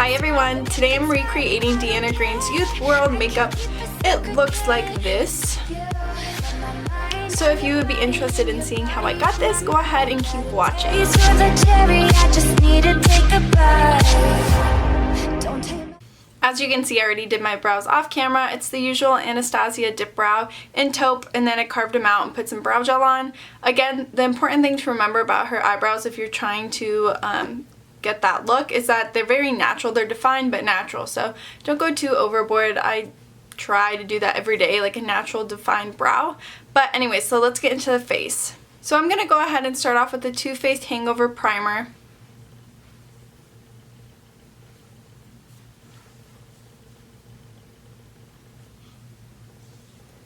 Hi everyone, today I'm recreating Deanna Green's Youth World makeup. It looks like this. So if you would be interested in seeing how I got this, go ahead and keep watching. As you can see, I already did my brows off camera. It's the usual Anastasia dip brow in taupe, and then I carved them out and put some brow gel on. Again, the important thing to remember about her eyebrows if you're trying to get that look is that they're very natural. They're defined but natural, so don't go too overboard. I try to do that every day, like a natural defined brow. But anyway, so let's get into the face. So I'm going to go ahead and start off with the Too Faced Hangover Primer.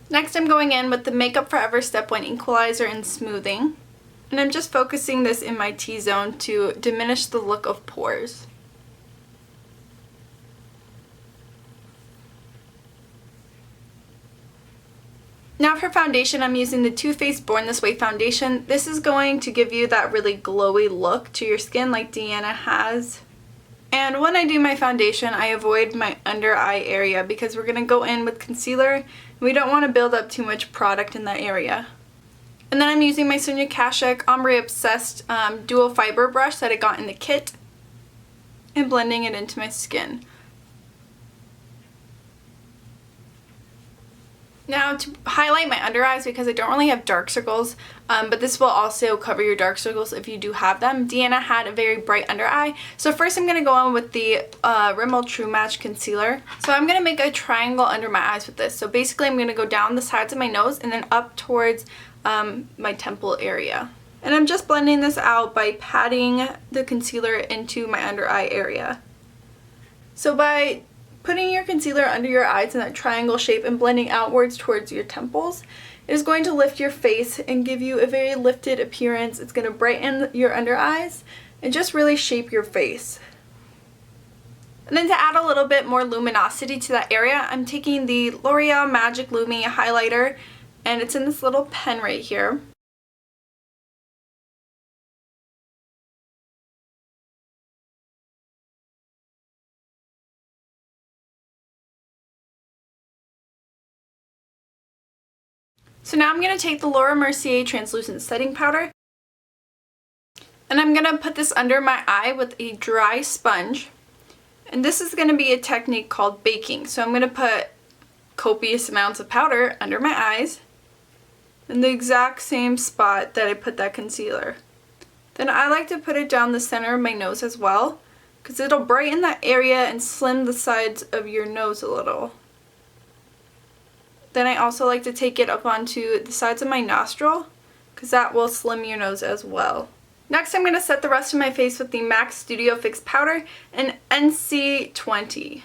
Next, I'm going in with the Makeup Forever Step 1 Equalizer and Smoothing. And I'm just focusing this in my T-zone to diminish the look of pores. Now for foundation, I'm using the Too Faced Born This Way foundation. This is going to give you that really glowy look to your skin like Deanna has. And when I do my foundation, I avoid my under eye area because we're going to go in with concealer and we don't want to build up too much product in that area. And then I'm using my Sonia Kashuk Ombre Obsessed dual fiber brush that I got in the kit and blending it into my skin. Now to highlight my under eyes, because I don't really have dark circles, but this will also cover your dark circles if you do have them. Deanna had a very bright under eye. So first I'm going to go on with the Rimmel True Match Concealer. So I'm going to make a triangle under my eyes with this. So basically I'm going to go down the sides of my nose and then up towards my temple area. And I'm just blending this out by patting the concealer into my under eye area. So by putting your concealer under your eyes in that triangle shape and blending outwards towards your temples, it is going to lift your face and give you a very lifted appearance. It's going to brighten your under eyes and just really shape your face. And then to add a little bit more luminosity to that area, I'm taking the Loreal Magic Lumi highlighter, and it's in this little pen right here. So now I'm going to take the Mercier Translucent Setting Powder and I'm going to put this under my eye with a dry sponge. And this is going to be a technique called baking. So I'm going to put copious amounts of powder under my eyes in the exact same spot that I put that concealer. Then I like to put it down the center of my nose as well, because it'll brighten that area and slim the sides of your nose a little. Then I also like to take it up onto the sides of my nostril, because that will slim your nose as well. Next I'm going to set the rest of my face with the MAC Studio Fix Powder in NC20.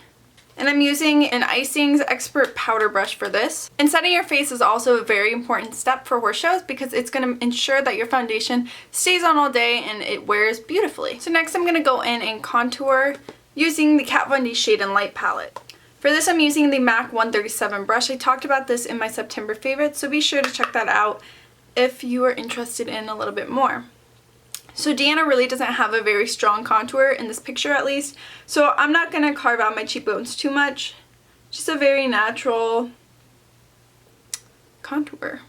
And I'm using an Icings Expert Powder Brush for this. And setting your face is also a very important step for horse shows because it's going to ensure that your foundation stays on all day and it wears beautifully. So next I'm going to go in and contour using the Kat Von D Shade and Light palette. For this I'm using the MAC 137 brush. I talked about this in my September favorites, so be sure to check that out if you are interested in a little bit more. So Deanna really doesn't have a very strong contour in this picture at least, so I'm not going to carve out my cheekbones too much. Just a very natural contour.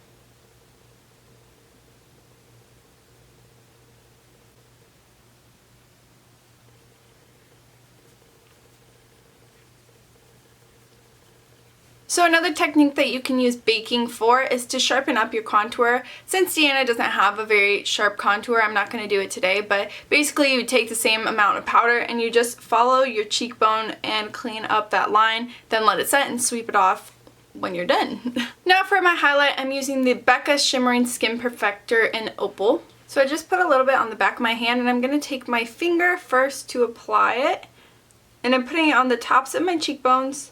So another technique that you can use baking for is to sharpen up your contour. Since Deanna doesn't have a very sharp contour, I'm not going to do it today, but basically you take the same amount of powder and you just follow your cheekbone and clean up that line, then let it set and sweep it off when you're done. Now for my highlight, I'm using the BECCA Shimmering Skin Perfector in Opal. So I just put a little bit on the back of my hand and I'm going to take my finger first to apply it, and I'm putting it on the tops of my cheekbones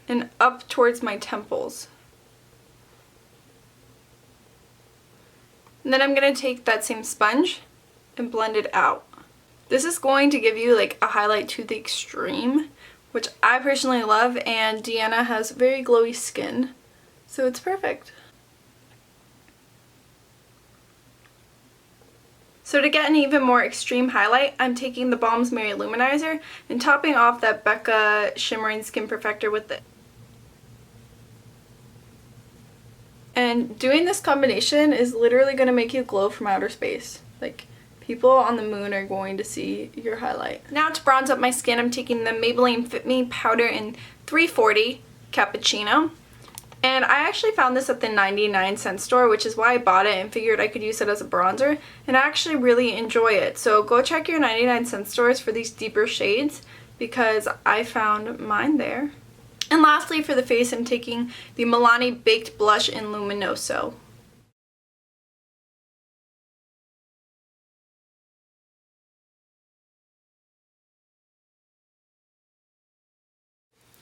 and up towards my temples. And then I'm going to take that same sponge and blend it out. This is going to give you like a highlight to the extreme, which I personally love, and Deanna has very glowy skin, so it's perfect. So to get an even more extreme highlight, I'm taking the Balm Mary-Lou-Manizer and topping off that BECCA Shimmering Skin Perfector with it. And doing this combination is literally going to make you glow from outer space. Like, people on the moon are going to see your highlight. Now to bronze up my skin, I'm taking the Maybelline Fit Me Powder in 340 Cappuccino. And I actually found this at the 99-cent store, which is why I bought it and figured I could use it as a bronzer. And I actually really enjoy it. So go check your 99-cent stores for these deeper shades because I found mine there. And lastly, for the face, I'm taking the Milani Baked Blush in Luminoso.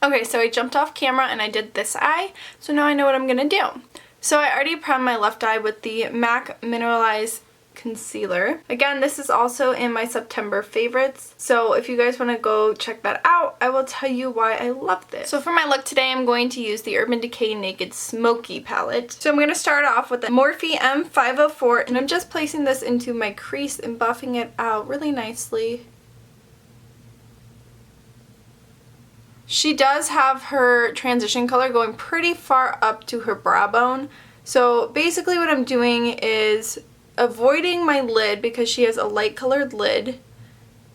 Okay, so I jumped off camera and I did this eye, so now I know what I'm gonna do. So I already primed my left eye with the MAC Mineralize Concealer. Again, this is also in my September favorites, so if you guys want to go check that out, I will tell you why I love this. So for my look today, I'm going to use the Urban Decay Naked Smoky palette. So I'm going to start off with the Morphe M504, and I'm just placing this into my crease and buffing it out really nicely. She does have her transition color going pretty far up to her brow bone. So basically what I'm doing is avoiding my lid because she has a light colored lid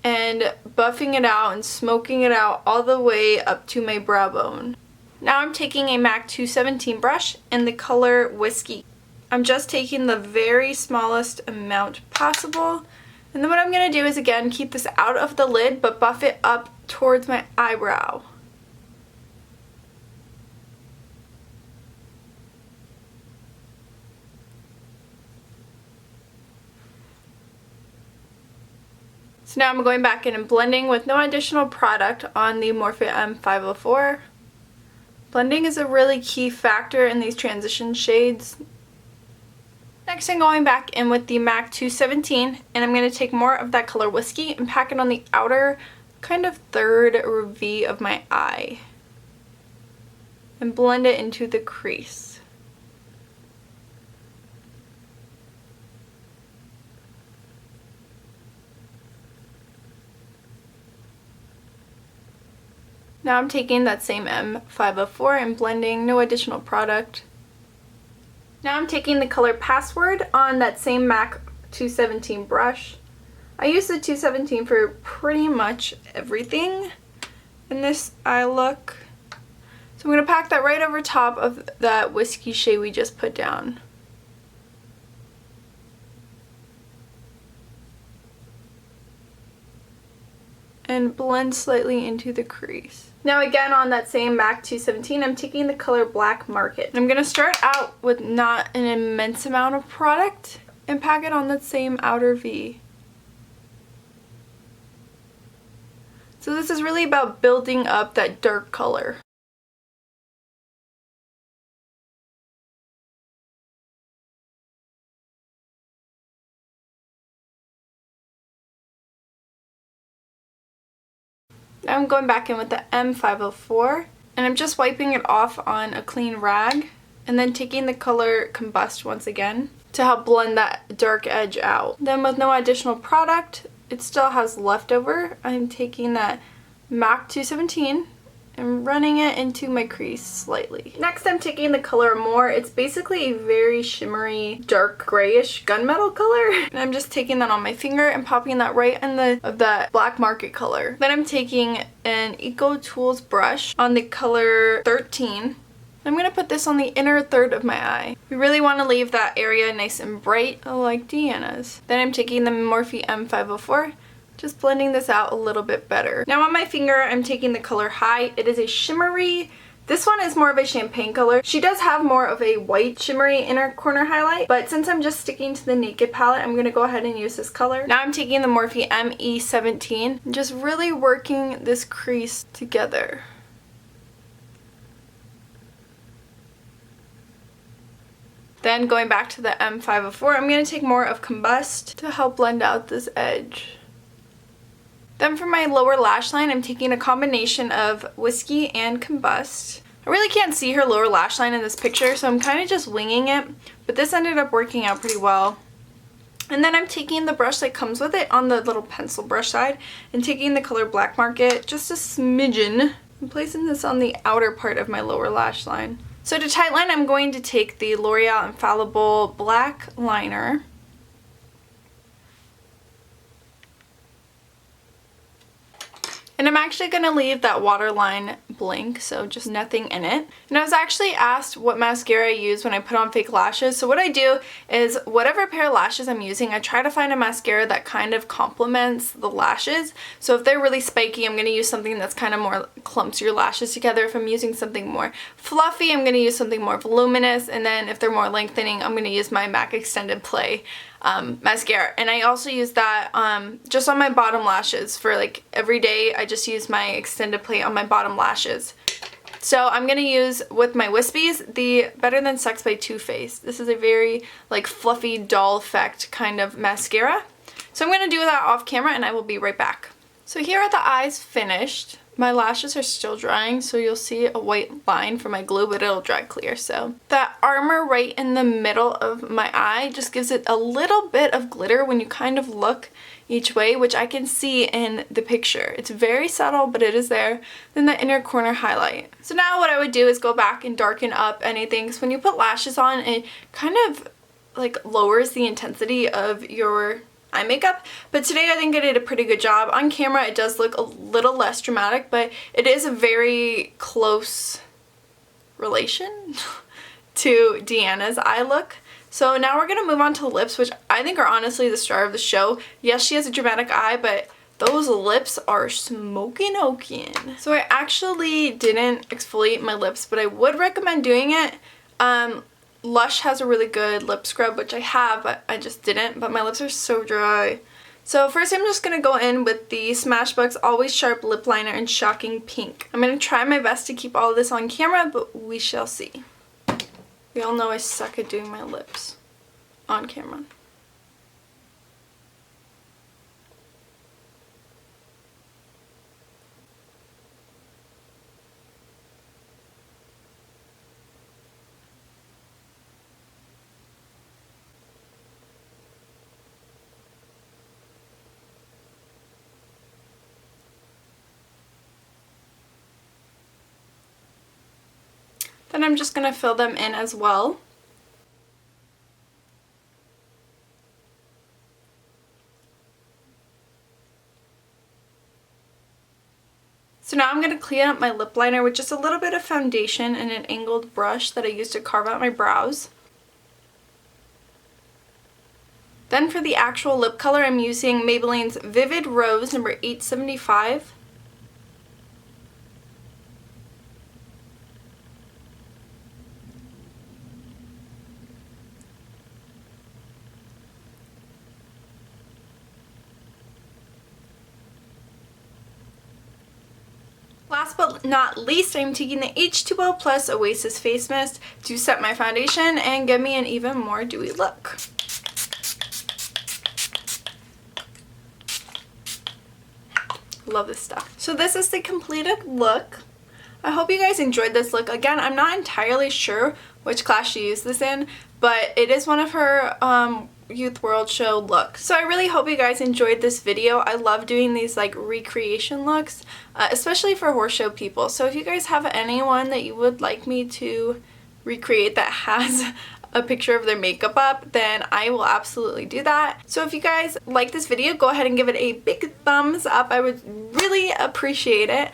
and buffing it out and smoking it out all the way up to my brow bone. Now I'm taking a MAC 217 brush in the color Whiskey. I'm just taking the very smallest amount possible, and then what I'm going to do is again keep this out of the lid but buff it up towards my eyebrow. So now I'm going back in and blending with no additional product on the Morphe M504. Blending is a really key factor in these transition shades. Next I'm going back in with the MAC 217 and I'm going to take more of that color Whiskey and pack it on the outer kind of third V of my eye and blend it into the crease. Now I'm taking that same M504 and blending, no additional product. Now I'm taking the color Password on that same MAC 217 brush. I use the 217 for pretty much everything in this eye look. So I'm going to pack that right over top of that Whiskey shade we just put down. And blend slightly into the crease. Now again on that same MAC 217, I'm taking the color Black Market. I'm going to start out with not an immense amount of product and pack it on that same outer V. So this is really about building up that dark color. Now I'm going back in with the M504 and I'm just wiping it off on a clean rag and then taking the color Combust once again to help blend that dark edge out. Then with no additional product, it still has leftover. I'm taking that MAC 217 and running it into my crease slightly. Next I'm taking the color Amore. It's basically a very shimmery, dark grayish gunmetal color. And I'm just taking that on my finger and popping that right in that Black Market color. Then I'm taking an Eco Tools brush on the color 13. I'm going to put this on the inner third of my eye. We really want to leave that area nice and bright like Deanna's. Then I'm taking the Morphe M504. Just blending this out a little bit better. Now on my finger, I'm taking the color High. It is a shimmery, this one is more of a champagne color. She does have more of a white shimmery inner corner highlight, but since I'm just sticking to the Naked palette, I'm going to go ahead and use this color. Now I'm taking the Morphe ME17 and just really working this crease together. Then going back to the M504, I'm going to take more of Combust to help blend out this edge. Then for my lower lash line, I'm taking a combination of Whiskey and Combust. I really can't see her lower lash line in this picture, so I'm kind of just winging it, but this ended up working out pretty well. And then I'm taking the brush that comes with it on the little pencil brush side and taking the color Black Market, just a smidgen, and placing this on the outer part of my lower lash line. So to tightline, I'm going to take the L'Oreal Infallible Black Liner. And I'm actually going to leave that waterline blank, so just nothing in it. And I was actually asked what mascara I use when I put on fake lashes. So what I do is whatever pair of lashes I'm using, I try to find a mascara that kind of complements the lashes. So if they're really spiky, I'm going to use something that's kind of more clumps your lashes together. If I'm using something more fluffy, I'm going to use something more voluminous. And then if they're more lengthening, I'm going to use my MAC Extended Play mascara. And I also use that just on my bottom lashes for like every day. I just use my Extended Play on my bottom lashes. So I'm going to use with my wispies the Better Than Sex by Too Faced. This is a very like fluffy doll effect kind of mascara. So I'm going to do that off camera and I will be right back. So here are the eyes finished. My lashes are still drying, so you'll see a white line from my glue, but it'll dry clear. So that armor right in the middle of my eye just gives it a little bit of glitter when you kind of look each way, which I can see in the picture. It's very subtle, but it is there. Then the inner corner highlight. So now what I would do is go back and darken up anything. So when you put lashes on, it kind of like lowers the intensity of your eye makeup, but today I think I did a pretty good job. On camera it does look a little less dramatic, but it is a very close relation to Deanna's eye look. So now we're gonna move on to the lips, which I think are honestly the star of the show. Yes, she has a dramatic eye, but those lips are smoking oaken. So I actually didn't exfoliate my lips, but I would recommend doing it. Lush has a really good lip scrub, which I have, but I just didn't. But my lips are so dry. So first I'm just going to go in with the Smashbox Always Sharp Lip Liner in Shocking Pink. I'm going to try my best to keep all of this on camera, but we shall see. We all know I suck at doing my lips on camera. Then I'm just going to fill them in as well. So now I'm going to clean up my lip liner with just a little bit of foundation and an angled brush that I used to carve out my brows. Then for the actual lip color, I'm using Maybelline's Vivid Rose number 875. Last but not least, I'm taking the H2O Plus Oasis Face Mist to set my foundation and give me an even more dewy look. Love this stuff. So this is the completed look. I hope you guys enjoyed this look. Again, I'm not entirely sure which class she used this in, but it is one of her Youth World show looks. So I really hope you guys enjoyed this video. I love doing these like recreation looks, especially for horse show people. So if you guys have anyone that you would like me to recreate that has a picture of their makeup up, then I will absolutely do that. So if you guys like this video, go ahead and give it a big thumbs up. I would really appreciate it.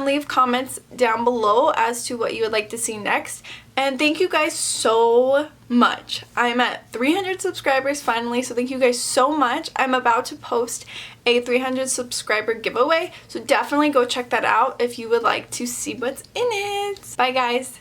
Leave comments down below as to what you would like to see next. And thank you guys so much. I'm at 300 subscribers finally, so thank you guys so much. I'm about to post a 300 subscriber giveaway, so definitely go check that out if you would like to see what's in it. Bye guys.